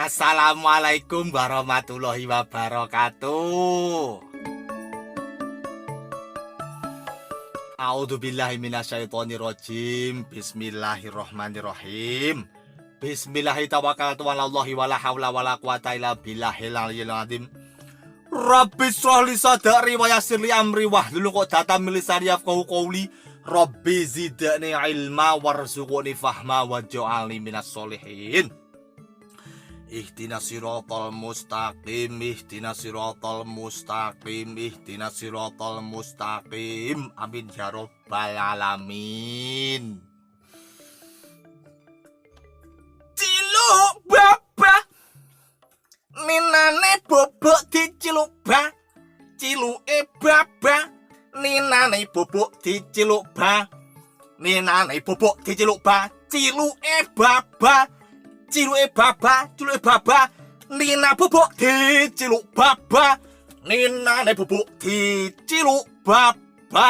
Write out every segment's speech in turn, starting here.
Assalamualaikum warahmatullahi wabarakatuh. A'udzubillahi minasyaitonirrajim. Bismillahirrahmanirrahim. Bismillahirrahmanirrahim. Wallahi wala haula wala quwata illa billahil aliyyil azim. Rabbi shrah li sadri wa yassir li amri wahlul 'uqdatam min lisani yafqahu qawli. Rabbi zidni ilma warzuqni fahma waj'alni minas sholihin. Ihdinas siratal mustaqim, ihdinas siratal mustaqim, ihdinas siratal mustaqim. Amin ya rabbal alamin. Ciluk baba, ninane bobok diciluk ba, ciluke baba, ninane bobok diciluk ba, ninane bobok diciluk ba, ciluke baba. Ciluke baba, nina bubuk diciluk baba, ninane bubuk diciluk baba.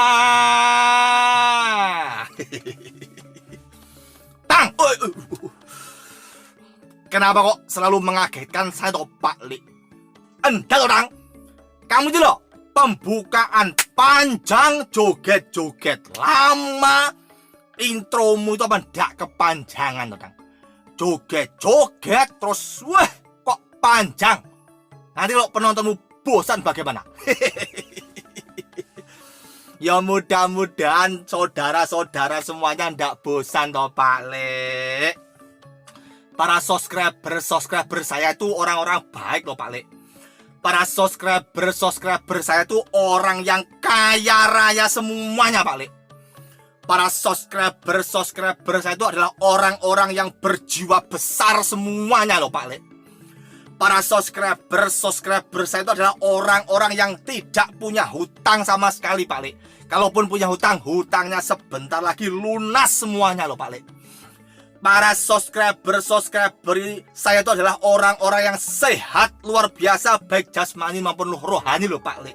Tang! Kenapa kok selalu mengagetkan saya toh Pak Li? Enggak orang, kamu itu loh pembukaan panjang joget-joget lama, intromu itu apa enggak kepanjangan orang? Joget-joget terus wah kok panjang. Nanti kalau penontonmu bosan bagaimana? Ya mudah-mudahan saudara-saudara semuanya ndak bosan toh Pak Le. Para subscriber saya itu orang-orang baik loh Pak Le. Para subscriber saya itu orang yang kaya raya semuanya Pak Le. Para subscriber saya itu adalah orang-orang yang berjiwa besar semuanya loh Pak Le. Para subscriber saya itu adalah orang-orang yang tidak punya hutang sama sekali Pak Le. Kalaupun punya hutang, hutangnya sebentar lagi lunas semuanya loh Pak Le. Para subscriber saya itu adalah orang-orang yang sehat luar biasa baik jasmani maupun rohani loh Pak Le.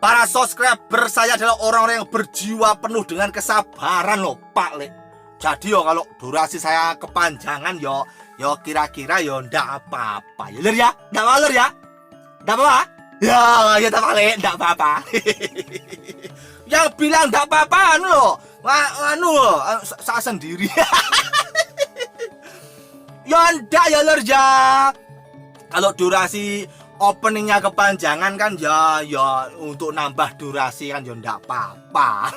Para subscriber saya adalah orang-orang yang berjiwa penuh dengan kesabaran loh Pak Le. Jadi yo kalau durasi saya kepanjangan yo kira-kira yo ndak apa-apa. Ya ler ya, ndak apa ler ya, ndak apa. Ya tak Pak Le, ndak apa-apa. Yang bilang ndak apa-apa lo, saya sendiri. Ya ndak ya ler ya. Kalau durasi openingnya kepanjangan kan ya untuk nambah durasi kan ya ndak apa-apa.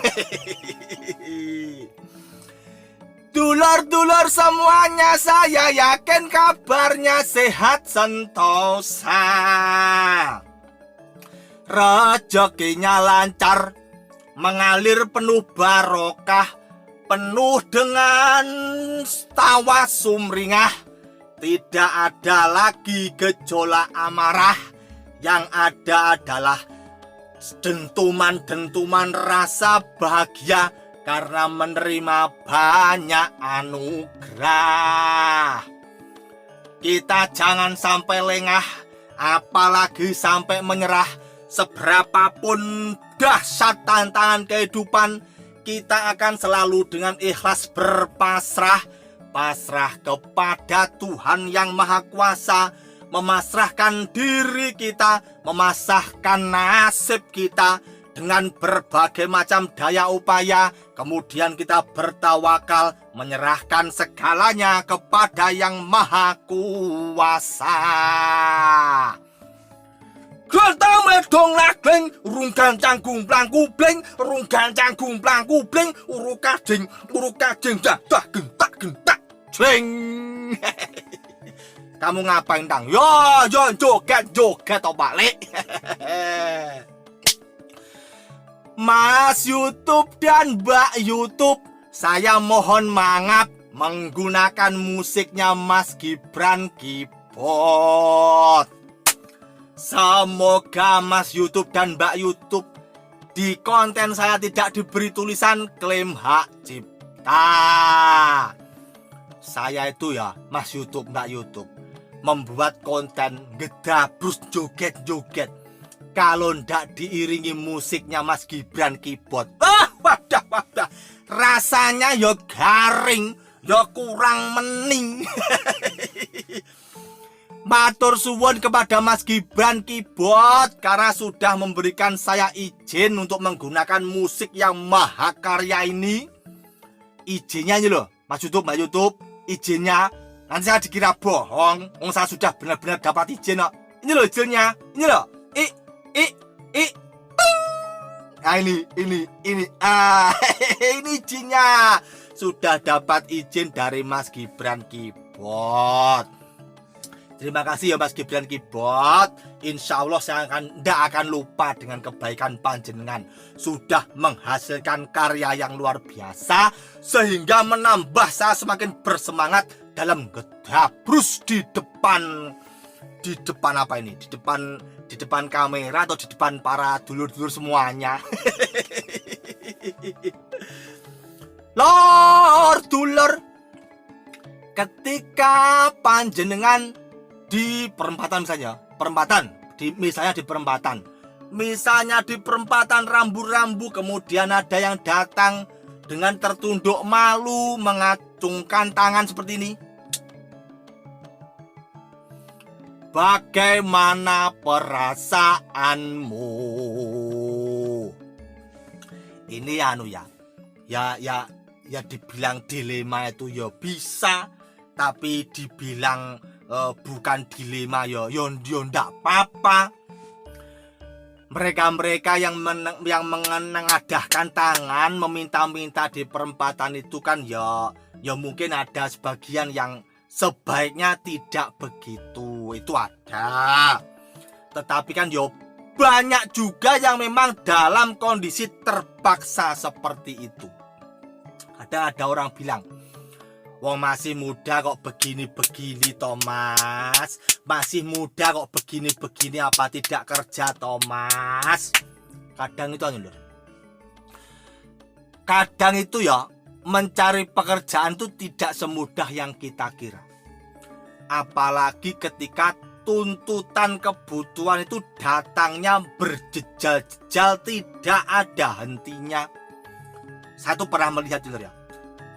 Dulur-dulur semuanya saya yakin kabarnya sehat sentosa. Rezekinya lancar, mengalir penuh barokah, penuh dengan tawa sumringah. Tidak ada lagi gejolak amarah, yang ada adalah dentuman-dentuman rasa bahagia karena menerima banyak anugerah. Kita jangan sampai lengah, apalagi sampai menyerah. Seberapapun dahsyat tantangan kehidupan, kita akan selalu dengan ikhlas berpasrah. Pasrah kepada Tuhan yang Maha Kuasa, memasrahkan diri kita, memasahkan nasib kita dengan berbagai macam daya upaya. Kemudian kita bertawakal, menyerahkan segalanya kepada Yang Maha Kuasa. Gantang medong lageng, urung gancang gumplang kubling, urung gancang gumplang kubling, urung kading dah gentak gentak jeng. Kamu ngapain Tang? Yo joget toh balik. Mas YouTube dan Mbak YouTube, saya mohon maaf menggunakan musiknya Mas Gibran Keyboard. Semoga Mas YouTube dan Mbak YouTube di konten saya tidak diberi tulisan klaim hak cipta. Saya itu ya, Mas YouTube, Mbak YouTube, membuat konten gedabrus joget-joget. Kalau ndak diiringi musiknya Mas Gibran Keyboard, wadah, rasanya ya garing, ya kurang mening. Matur suwun kepada Mas Gibran Keyboard karena sudah memberikan saya izin untuk menggunakan musik yang mahakarya ini. Izinnya ini loh, Mas YouTube, Mbak YouTube, izinnya. Nanti saya dikira bohong, saya sudah benar-benar dapat izin kok. Ini loh izinnya, ini loh. Nah ini ini izinnya. Sudah dapat izin dari Mas Gibran Keyboard. Terima kasih ya Mas Gibran Keyboard. Insya Allah saya tidak akan lupa dengan kebaikan panjenengan. Sudah menghasilkan karya yang luar biasa sehingga menambah saya semakin bersemangat dalam gedabrus di depan apa ini? Di depan kamera atau di depan para dulur-dulur semuanya. Lor dulur, ketika panjenengan di perempatan misalnya di perempatan rambu-rambu, kemudian ada yang datang dengan tertunduk malu mengacungkan tangan seperti ini. Bagaimana perasaanmu? Ini ya dibilang dilema itu ya bisa, tapi dibilang bukan dilema ya ndak apa-apa. Mereka yang menengadahkan tangan meminta-minta di perempatan itu kan ya mungkin ada sebagian yang sebaiknya tidak begitu, itu ada. Tetapi kan ya banyak juga yang memang dalam kondisi terpaksa seperti itu. Ada orang bilang, wong masih muda kok begini-begini Thomas. Masih muda kok begini-begini, apa tidak kerja Thomas? Kadang itu lho. Kadang itu ya mencari pekerjaan itu tidak semudah yang kita kira. Apalagi ketika tuntutan kebutuhan itu datangnya berjejal-jejal, tidak ada hentinya. Saya tuh pernah melihat ya,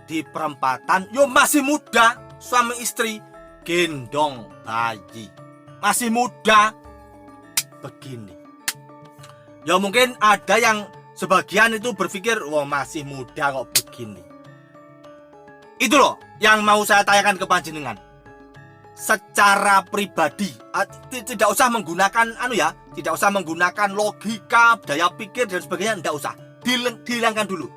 di perempatan, yo masih muda, suami istri gendong bayi, masih muda begini. Ya mungkin ada yang sebagian itu berpikir, wah masih muda kok begini. Itu loh yang mau saya tanyakan ke panjenengan. Secara pribadi, tidak usah menggunakan tidak usah menggunakan logika, daya pikir dan sebagainya, tidak usah. Dihilangkan dulu.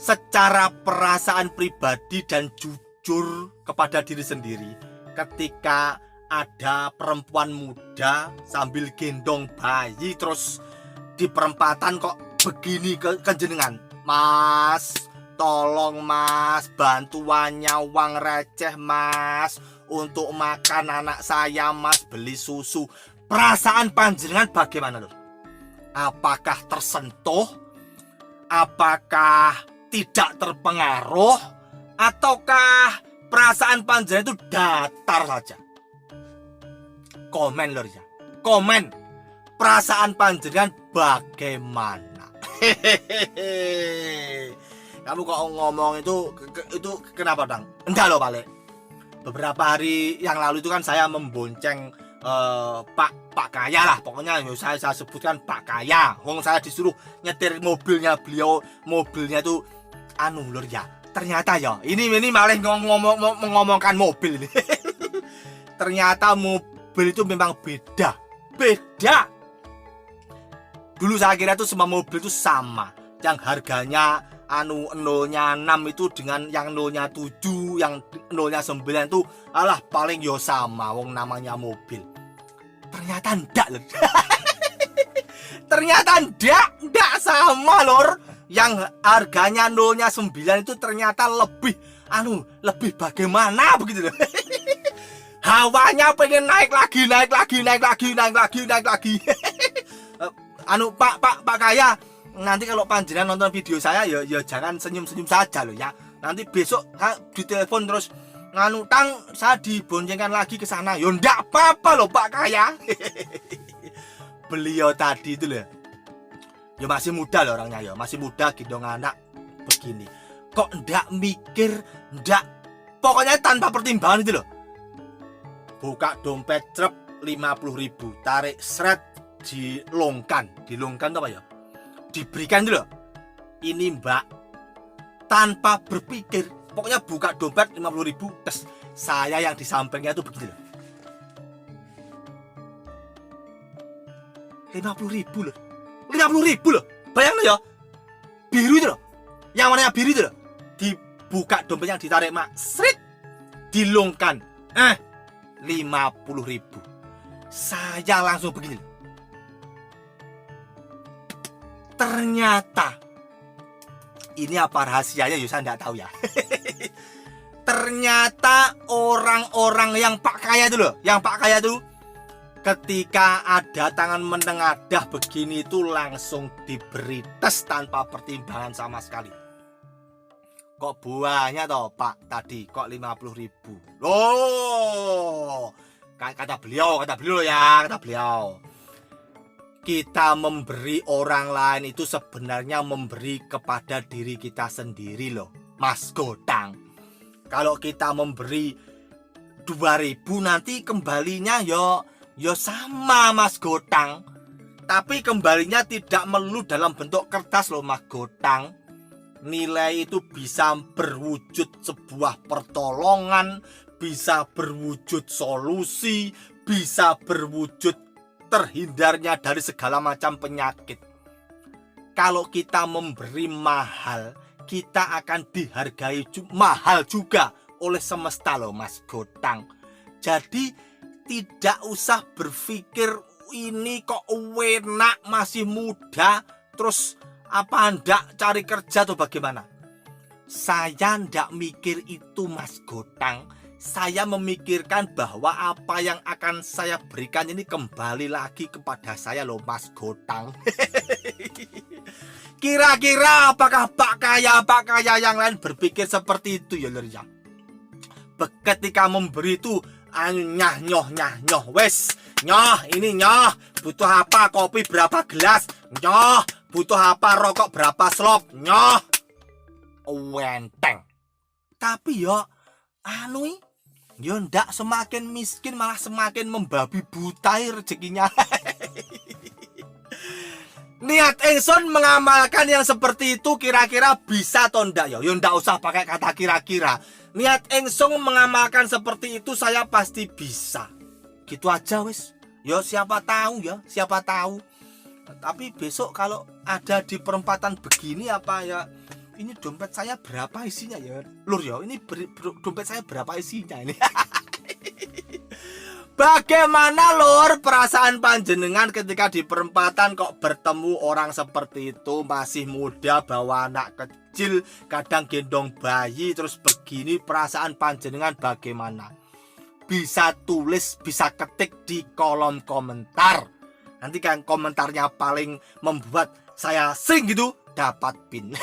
Secara perasaan pribadi dan jujur kepada diri sendiri, ketika ada perempuan muda sambil gendong bayi terus di perempatan kok begini ke jenengan, Mas, tolong Mas, bantuannya uang receh Mas, untuk makan anak saya Mas, beli susu. Perasaan panjenengan bagaimana lho? Apakah tersentuh? Apakah tidak terpengaruh? Ataukah perasaan panjenengan itu datar saja? Komen lho ya. Komen perasaan panjenengan bagaimana? Kamu kok ngomong itu kenapa Dang? Enggak loh balik. beberapa hari yang lalu itu kan saya membonceng Pak Kaya lah, pokoknya saya sebutkan Pak Kaya. Wong saya disuruh nyetir mobilnya beliau, mobilnya tuh lur ya. Ternyata ya, ini malah mengomongkan mobil ini. Ternyata mobil itu memang beda. Dulu saya kira tuh semua mobil itu sama. Yang harganya nolnya 6 itu dengan yang nolnya 7, yang nolnya 9 itu alah paling yo sama wong namanya mobil. Ternyata ndak lho. Ternyata ndak sama lor. Yang harganya nolnya 9 itu ternyata lebih bagaimana begitu loh. Hawanya pengen naik lagi. Pak Kaya, nanti kalau panjenengan nonton video saya ya jangan senyum-senyum saja loh ya. Nanti besok ditelepon terus Tang, saya diboncengkan lagi ke sana. Ya ndak apa-apa loh Pak Kaya. Beliau tadi itu loh. Ya masih muda loh orangnya ya, masih muda gendong anak begini. Kok ndak mikir, pokoknya tanpa pertimbangan itu loh. Buka dompet trep 50.000, tarik seret, dilongkan tuh apa ya? Diberikan dulu. Ini Mbak, tanpa berpikir, pokoknya buka dompet 50.000, terus saya yang di sampingnya tuh begitu loh. 50.000 loh. 50.000 loh. Bayangin ya. Biru itu loh. Yang warnanya biru itu loh. Dibuka dompetnya, ditarik mak, seret, dilongkan. 50.000. Saya langsung begini. Ternyata ini apa rahasianya ya saya enggak tahu ya. Ternyata orang-orang yang Pak Kaya itu loh, ketika ada tangan menengadah begini itu langsung diberi tes tanpa pertimbangan sama sekali. Kok buahnya toh Pak tadi kok 50.000? Loh, kata beliau ya. Kita memberi orang lain itu sebenarnya memberi kepada diri kita sendiri loh, Mas Godang. Kalau kita memberi 2.000 nanti kembalinya yo sama Mas Godang. Tapi kembalinya tidak melulu dalam bentuk kertas loh Mas Godang. Nilai itu bisa berwujud sebuah pertolongan, bisa berwujud solusi, bisa berwujud terhindarnya dari segala macam penyakit. Kalau kita memberi mahal, kita akan dihargai mahal juga oleh semesta loh Mas Godang. Jadi tidak usah berpikir ini kok enak masih muda terus apa ndak cari kerja atau bagaimana. Saya ndak mikir itu Mas Godang. Saya memikirkan bahwa apa yang akan saya berikan ini kembali lagi kepada saya loh Mas Godang. Kira-kira apakah Pak Kaya yang lain berpikir seperti itu ya lur ya. Ketika memberi itu nyah wes ini butuh apa kopi berapa gelas, butuh apa rokok berapa slop, wenteng. Tapi yo ndak semakin miskin malah semakin membabi butai rezekinya. Niat ingsun mengamalkan yang seperti itu kira-kira bisa atau ndak yo ndak usah pakai kata kira-kira. Niat ingsun mengamalkan seperti itu saya pasti bisa. Gitu aja wis. Yo siapa tahu. Tapi besok kalau ada di perempatan begini apa ya, ini dompet saya berapa isinya ya lur ya, ini dompet saya berapa isinya ini. Bagaimana lur perasaan panjenengan ketika di perempatan kok bertemu orang seperti itu, masih muda bawa anak kecil, kadang gendong bayi, terus begini, perasaan panjenengan bagaimana? Bisa tulis, bisa ketik di kolom komentar. Nanti kan komentarnya paling membuat saya sering gitu dapat pin.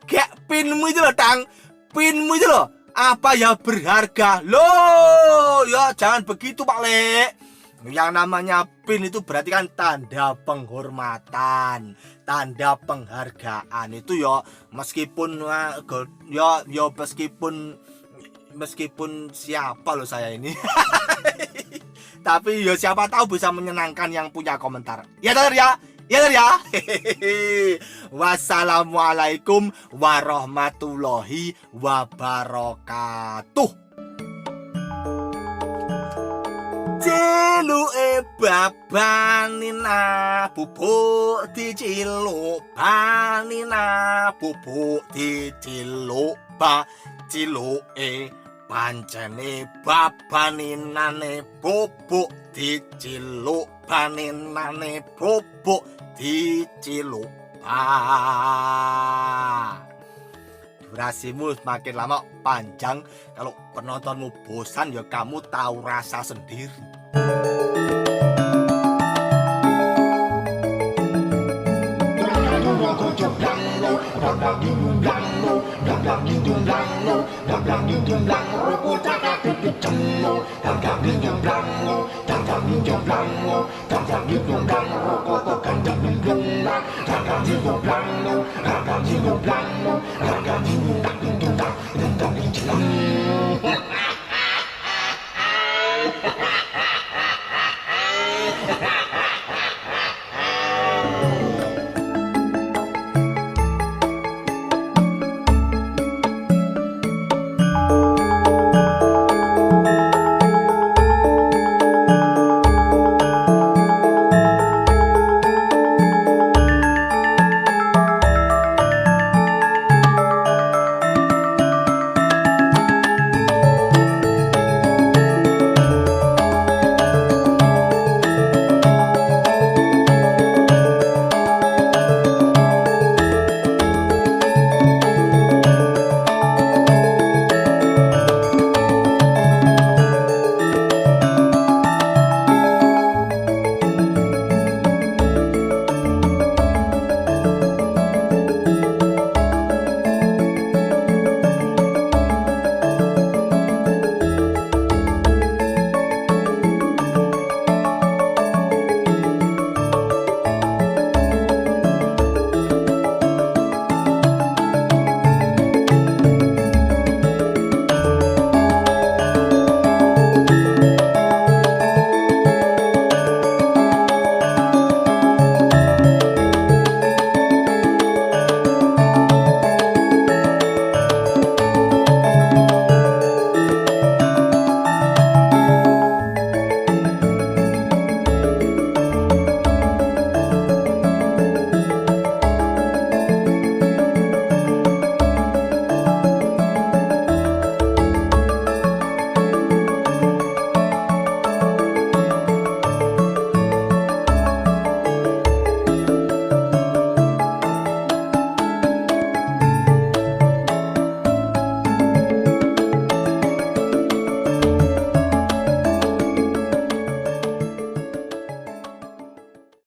Kayak pinmu itu loh Tang, pinmu itu loh apa ya berharga loh ya, jangan begitu Pak Le. Yang namanya pin itu berarti kan tanda penghormatan, tanda penghargaan itu ya, meskipun ya meskipun meskipun siapa loh saya ini. Tapi ya siapa tahu bisa menyenangkan yang punya komentar. Ya Ter ya. Ya Ter ya. Wassalamualaikum warahmatullahi wabarakatuh. Ciluke babanina bubuk diciluk banina bubuk diciluk ba ciluke pancene babaninane bubuk diciluk baninane bubuk diciluk durasimu semakin lama panjang. Kalau penontonmu bosan ya kamu tahu rasa sendiri.